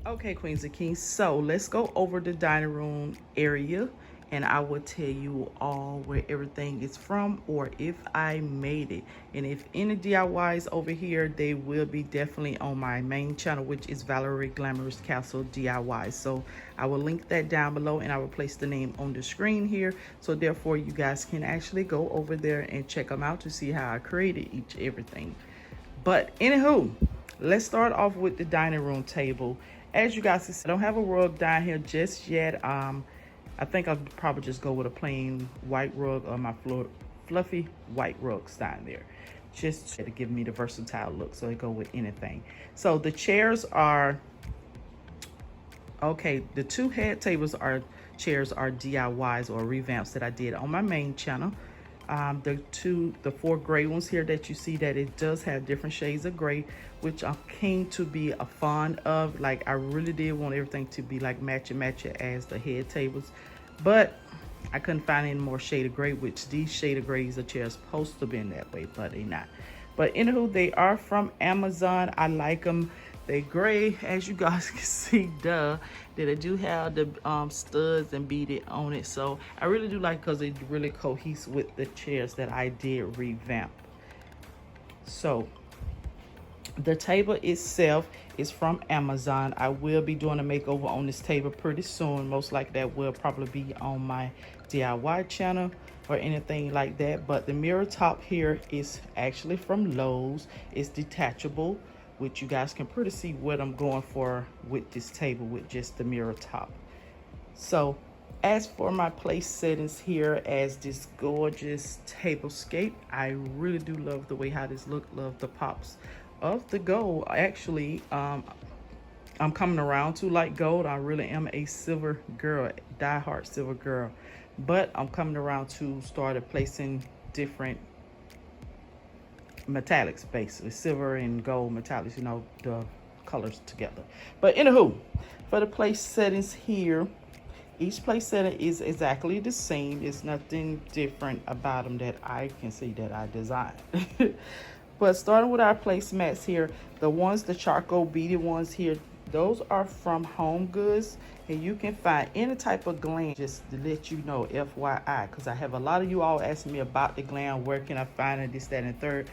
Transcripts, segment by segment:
Okay, Queens and Kings, so let's go over the dining room area and I will tell you all where everything is from or if I made it. And if any DIYs over here, they will be definitely on my main channel, which is Valerie Glamorous Castle DIY. So I will link that down below and I will place the name on the screen here. So therefore you guys can actually go over there and check them out to see how I created everything. But anywho, let's start off with the dining room table. As you guys can see, I don't have a rug down here just yet. I think I'll probably just go with a plain white rug on my floor, fluffy white rugs down there, just to give me the versatile look. So it go with anything. So the chairs are okay. The two head tables are chairs are DIYs or revamps that I did on my main channel. The four gray ones here that you see, that it does have different shades of gray, which I'm keen to be a fond of. Like I really did want everything to be like matcha as the head tables, but I couldn't find any more shade of gray, which these shade of grays are chairs supposed to be in that way, but they're not. But anywho, they are from Amazon. I like them. They gray, as you guys can see, duh. That I do have the studs and beaded on it. So I really do like, because it really cohesive with the chairs that I did revamp. So the table itself is from Amazon. I will be doing a makeover on this table pretty soon. Most likely that will probably be on my DIY channel or anything like that. But the mirror top here is actually from Lowe's. It's detachable, which you guys can pretty see what I'm going for with this table with just the mirror top. So as for my place settings here as this gorgeous tablescape, I really do love the way how this look. Love the pops of the gold. Actually, I'm coming around to like gold. I really am a silver girl, diehard silver girl, but I'm coming around to start placing different metallics, basically silver and gold metallics, you know, the colors together. But anywho, for the place settings here, each place setting is exactly the same. There's nothing different about them that I can see that I designed. But starting with our placemats here, the charcoal beaded ones here, those are from Home Goods, and you can find any type of glam, just to let you know, FYI, because I have a lot of you all asking me about the glam. Where can I find it, this, that, and third.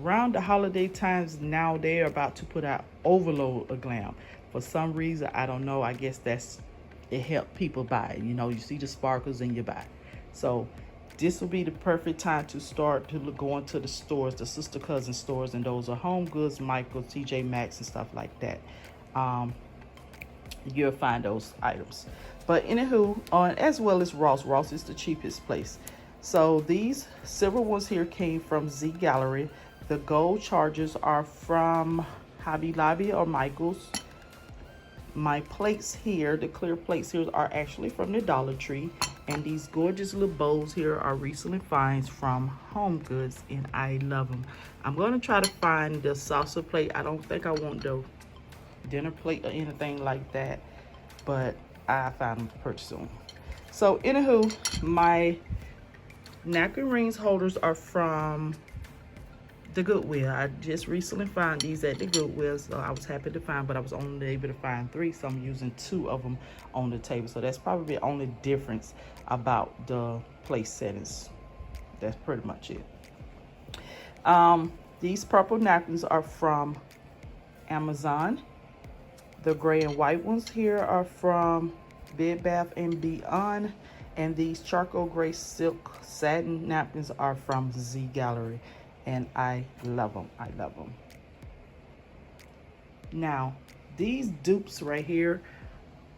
Around the holiday times now, they're about to put out overload of glam. For some reason, I don't know, I guess it helped people buy it. You know, you see the sparkles and you buy. So this will be the perfect time to start to go into the stores, the sister cousin stores, and those are Home Goods, Michael, TJ Maxx, and stuff like that. You'll find those items. But anywho, as well as Ross. Ross is the cheapest place. So these silver ones here came from Z Gallery. The gold chargers are from Hobby Lobby or Michael's. My plates here, the clear plates here, are actually from the Dollar Tree. And these gorgeous little bowls here are recently finds from Home Goods, and I love them. I'm going to try to find the salsa plate. I don't think I want the dinner plate or anything like that, but I found them pretty soon. So anywho, my napkin rings holders are from the Goodwill. I just recently found these at the Goodwill, so I was happy to find, but I was only able to find 3, so I'm using 2 of them on the table. So that's probably the only difference about the place settings. That's pretty much it. These purple napkins are from Amazon. The gray and white ones here are from Bed Bath & Beyond, and these charcoal gray silk satin napkins are from Z Gallery. And I love them. I love them. Now, these dupes right here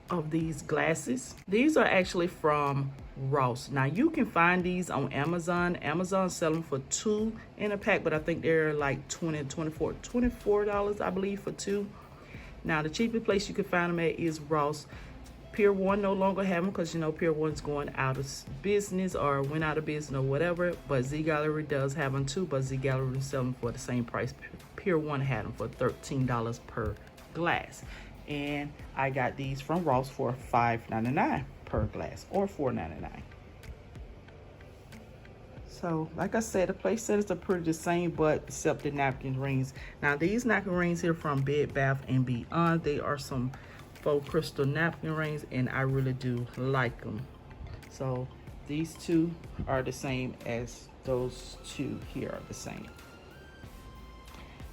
of these glasses, these are actually from Ross. Now, you can find these on Amazon. Amazon sell them for 2 in a pack, but I think they're like $24, I believe, for 2. Now, the cheapest place you can find them at is Ross. Pier 1 no longer have them because, you know, Pier 1's going out of business or went out of business or whatever. But Z Gallery does have them too, but Z Gallery is selling for the same price. Pier 1 had them for $13 per glass. And I got these from Ross for $5.99 per glass or $4.99. So, like I said, the place settings are pretty the same, but except the napkin rings. Now, these napkin rings here from Bed Bath & Beyond, they are some faux crystal napkin rings, and I really do like them. So these two are the same as those two here are the same.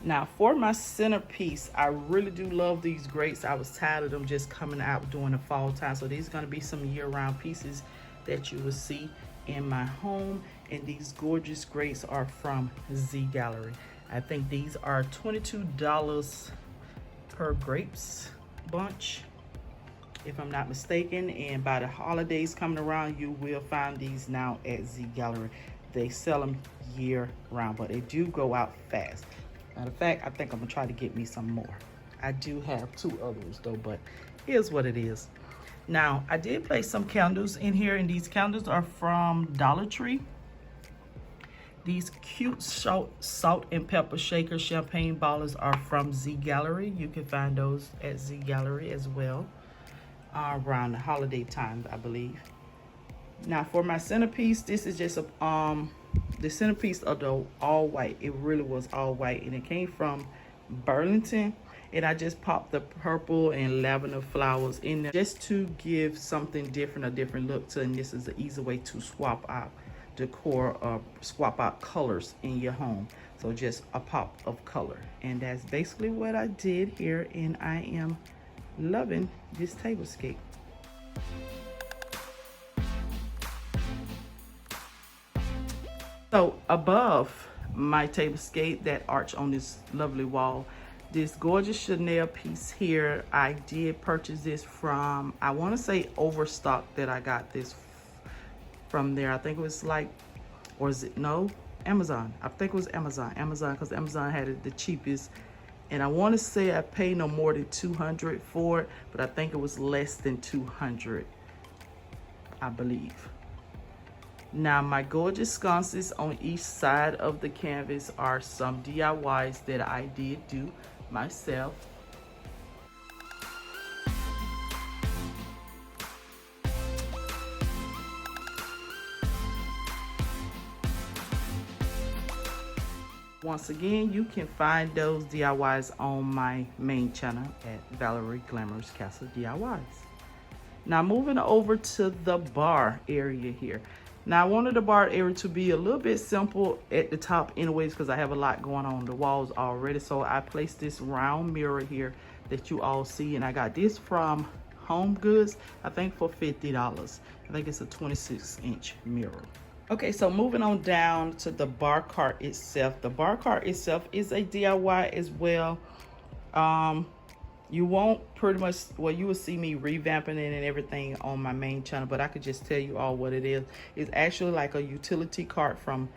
Now for my centerpiece, I really do love these grates. I was tired of them just coming out during the fall time. So these are going to be some year-round pieces that you will see in my home. And these gorgeous grates are from Z Gallery. I think these are $22 per grapes bunch, if I'm not mistaken. And by the holidays coming around, you will find these now at Z Gallery. They sell them year round, but they do go out fast. Matter of fact, I think I'm gonna try to get me some more. I do have 2 others though, but here's what it is. Now, I did place some candles in here, and these candles are from Dollar Tree. These cute salt and pepper shaker champagne ballers are from Z Gallery. You can find those at Z Gallery as well, around the holiday time, I believe. Now for my centerpiece, this is just a the centerpiece of the all white. It really was all white, and it came from Burlington. And I just popped the purple and lavender flowers in there just to give something different, a different look to. And this is an easy way to swap out decor or swap out colors in your home. So just a pop of color, and that's basically what I did here, and I am loving this tablescape. So above my tablescape, that arch on this lovely wall, this gorgeous Chanel piece here, I did purchase this from, I want to say Overstock, that I got this from there. I think it was like, or is it, no, Amazon. I think it was Amazon, because Amazon had it the cheapest. And I want to say I paid no more than $200 for it, but I think it was less than $200, I believe. Now my gorgeous sconces on each side of the canvas are some DIYs that I did do myself. Once again, you can find those DIYs on my main channel at Valerie Glamorous Castle DIYs. Now moving over to the bar area here. Now I wanted the bar area to be a little bit simple at the top anyways, because I have a lot going on the walls already. So I placed this round mirror here that you all see, and I got this from Home Goods, I think for $50. I think it's a 26-inch mirror. Okay, so moving on down to the bar cart itself. The bar cart itself is a DIY as well. You won't pretty much, well, you will see me revamping it and everything on my main channel, but I could just tell you all what it is. It's actually like a utility cart from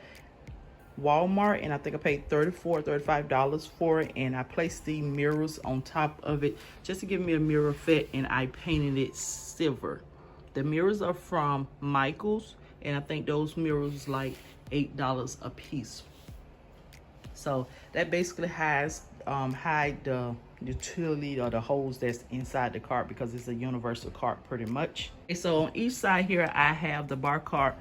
Walmart, and I think I paid $35 for it, and I placed the mirrors on top of it just to give me a mirror effect, and I painted it silver. The mirrors are from Michael's, and I think those mirrors like $8 a piece. So that basically has hide the utility or the holes that's inside the cart, because it's a universal cart pretty much. Okay, so on each side here I have the bar cart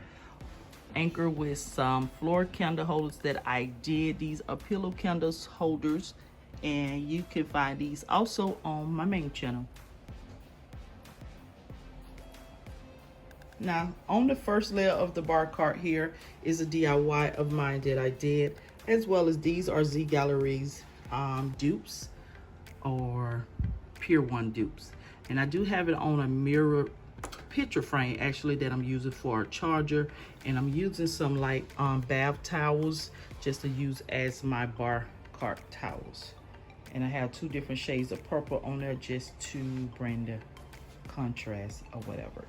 anchored with some floor candle holders that I did. These are pillow candles holders, and you can find these also on my main channel. Now on the first layer of the bar cart here is a DIY of mine that I did, as well as these are Z Gallery's dupes, or Pier 1 dupes. And I do have it on a mirror picture frame actually that I'm using for a charger, and I'm using some like bath towels just to use as my bar cart towels. And I have 2 different shades of purple on there just to bring the contrast or whatever.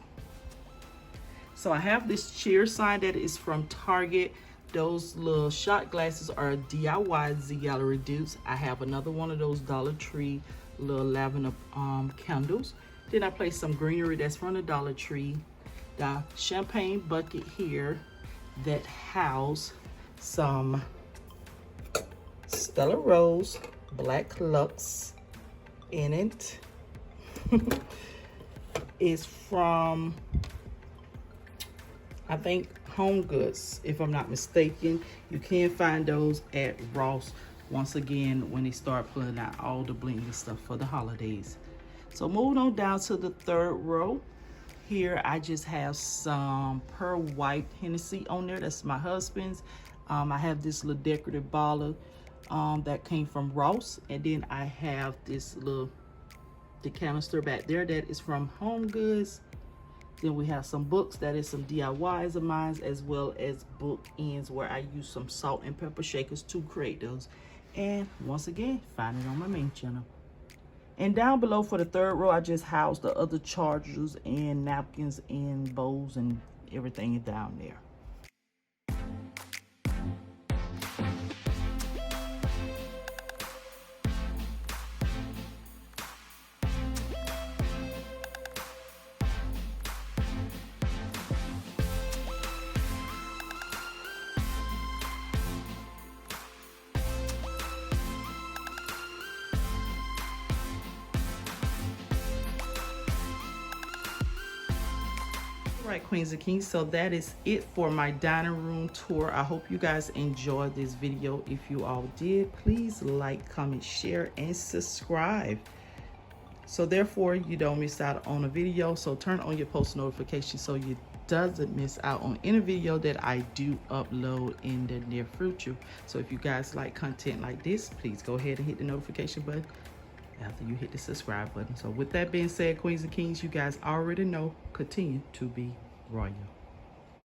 So I have this cheer sign that is from Target. Those little shot glasses are DIY Z Gallery dupes. I have another one of those Dollar Tree little lavender candles. Then I placed some greenery that's from the Dollar Tree. The champagne bucket here that house some Stella Rose Black Lux in it. Is from, I think, Home Goods, if I'm not mistaken. You can find those at Ross once again when they start putting out all the bling and stuff for the holidays. So moving on down to the third row. Here I just have some Pearl White Hennessy on there. That's my husband's. I have this little decorative bottle that came from Ross. And then I have this little the canister back there that is from Home Goods. Then we have some books, that is some DIYs of mine, as well as book ends where I use some salt and pepper shakers to create those. And once again, find it on my main channel. And down below for the third row, I just housed the other chargers and napkins and bowls and everything down there. Right, queens and kings, so that is it for my dining room tour. I hope you guys enjoyed this video. If you all did, please like, comment, share, and subscribe, so therefore you don't miss out on a video. So turn on your post notifications so you doesn't miss out on any video that I do upload in the near future. So if you guys like content like this, please go ahead and hit the notification button after you hit the subscribe button. So with that being said, queens and kings, you guys already know, continue to be royal.